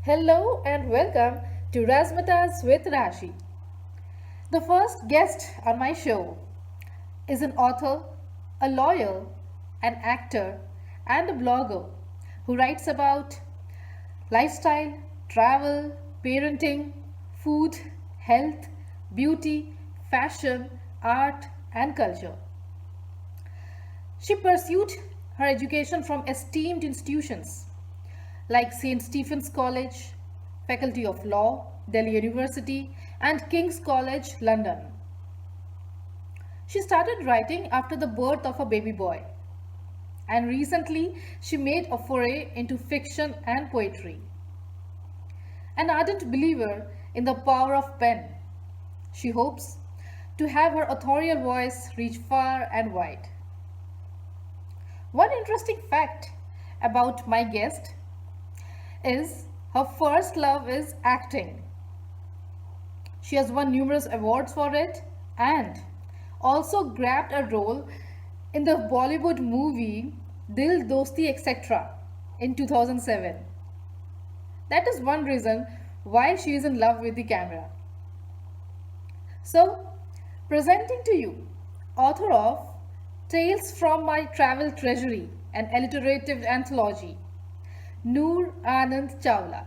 Hello and welcome to Razmatas with Rashi. The first guest on my show is an author, a lawyer, an actor, and a blogger who writes about lifestyle, travel, parenting, food, health, beauty, fashion, art, and culture. She pursued her education from esteemed institutions like St. Stephen's College, Faculty of Law, Delhi University, and King's College, London. She started writing after the birth of a baby boy, and recently she made a foray into fiction and poetry. An ardent believer in the power of pen, she hopes to have her authorial voice reach far and wide. One interesting fact about my guest is her first love is acting. She has won numerous awards for it and also grabbed a role in the Bollywood movie Dil Dosti etc. in 2007. That is one reason why she is in love with the camera. So, presenting to you, author of Tales from My Travel Treasury, an alliterative anthology, Noor Anand Chawla.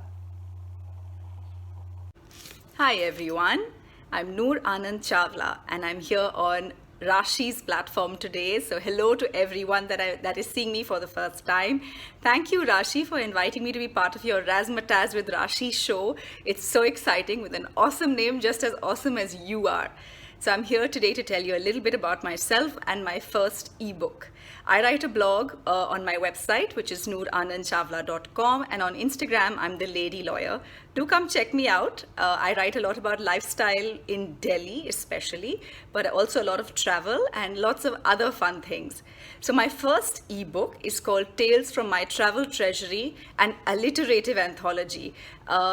Hi everyone, I'm Noor Anand Chawla and I'm here on Rashi's platform today. So hello to everyone that is seeing me for the first time. Thank you Rashi for inviting me to be part of your Razmataz with Rashi show. It's so exciting with an awesome name, just as awesome as you are. So I'm here today to tell you a little bit about myself and my first ebook. I write a blog on my website, which is nooranandchavla.com, and on Instagram, I'm the Lady Lawyer. Do come check me out. I write a lot about lifestyle in Delhi, especially, but also a lot of travel and lots of other fun things. So my first ebook is called Tales from My Travel Treasury, an alliterative anthology.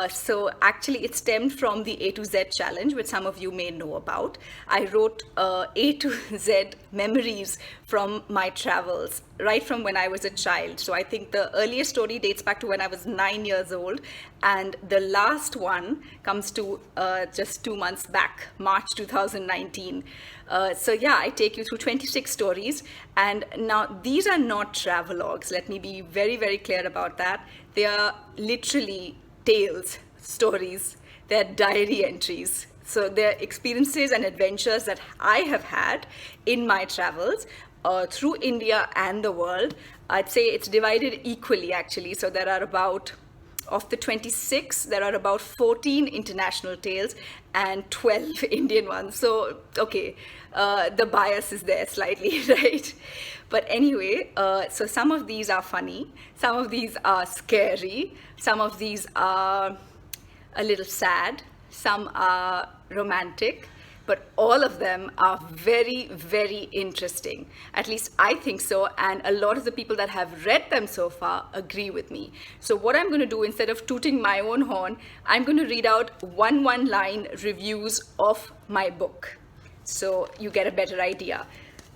So actually it stemmed from the A to Z challenge, which some of you may know about. I wrote A to Z memories from my travels, right from when I was a child. So I think the earliest story dates back to when I was 9 years old, and the last one comes to just 2 months back, March 2019. So yeah, I take you through 26 stories, and now these are not travelogues. Let me be very, very clear about that. They are literally tales, stories, they're diary entries. So they're experiences and adventures that I have had in my travels through India and the world. I'd say it's divided equally actually. So there are about, of the 26, there are about 14 international tales and 12 Indian ones. So, okay, the bias is there slightly, right? But anyway, so some of these are funny, some of these are scary, some of these are a little sad, some are romantic, but all of them are very, very interesting. At least I think so, and a lot of the people that have read them so far agree with me. So what I'm going to do, instead of tooting my own horn, I'm going to read out one-line reviews of my book, so you get a better idea.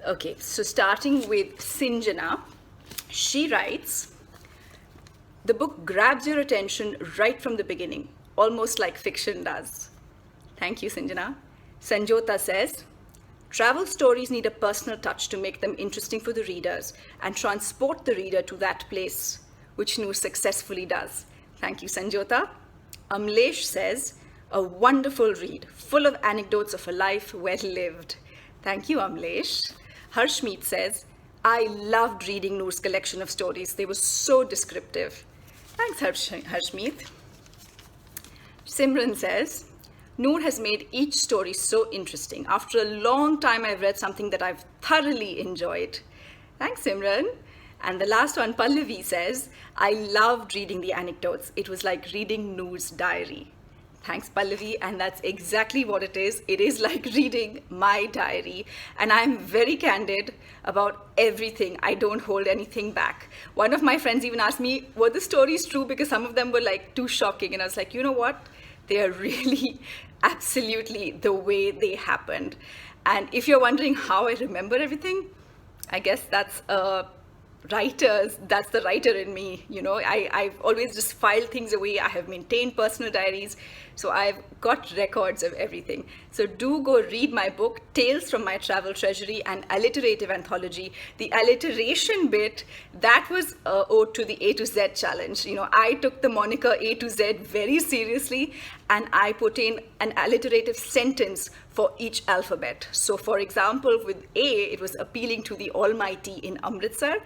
Okay, so starting with Sinjana, she writes, the book grabs your attention right from the beginning, almost like fiction does. Thank you, Sinjana. Sanjota says, travel stories need a personal touch to make them interesting for the readers and transport the reader to that place, which Noor successfully does. Thank you, Sanjota. Amlesh says, a wonderful read, full of anecdotes of a life well lived. Thank you, Amlesh. Harshmeet says, I loved reading Noor's collection of stories. They were so descriptive. Thanks, Harshmeet. Simran says, Noor has made each story so interesting. After a long time, I've read something that I've thoroughly enjoyed. Thanks, Simran. And the last one, Pallavi says, I loved reading the anecdotes. It was like reading Noor's diary. Thanks, Pallavi, and that's exactly what it is. It is like reading my diary, and I'm very candid about everything. I don't hold anything back. One of my friends even asked me, were the stories true? Because some of them were like too shocking, and I was like, you know what? They are really absolutely the way they happened. And if you're wondering how I remember everything, I guess that's a writers, that's the writer in me. I've always just filed things away. I have maintained personal diaries. So I've got records of everything. So do go read my book, Tales from My Travel Treasury, an alliterative anthology. The alliteration bit, that was owed to the A to Z challenge. I took the moniker A to Z very seriously, and I put in an alliterative sentence for each alphabet. So for example, with A, it was appealing to the Almighty in Amritsar.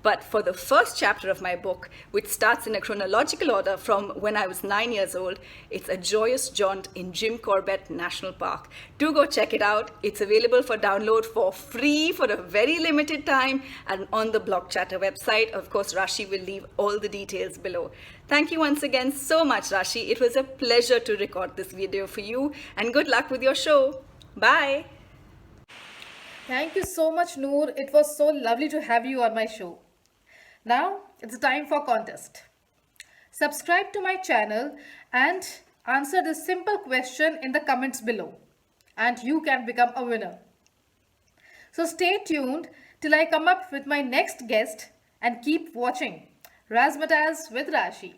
But for the first chapter of my book, which starts in a chronological order from when I was 9 years old, it's a joyous jaunt in Jim Corbett National Park. Do go check it out. It's available for download for free for a very limited time and on the Blog Chatter website. Of course, Rashi will leave all the details below. Thank you once again so much, Rashi. It was a pleasure to record this video for you, and good luck with your show. Bye. Thank you so much, Noor. It was so lovely to have you on my show. Now it's time for contest. Subscribe to my channel and answer this simple question in the comments below, and you can become a winner. So stay tuned till I come up with my next guest and keep watching Razzmatazz with Rashi.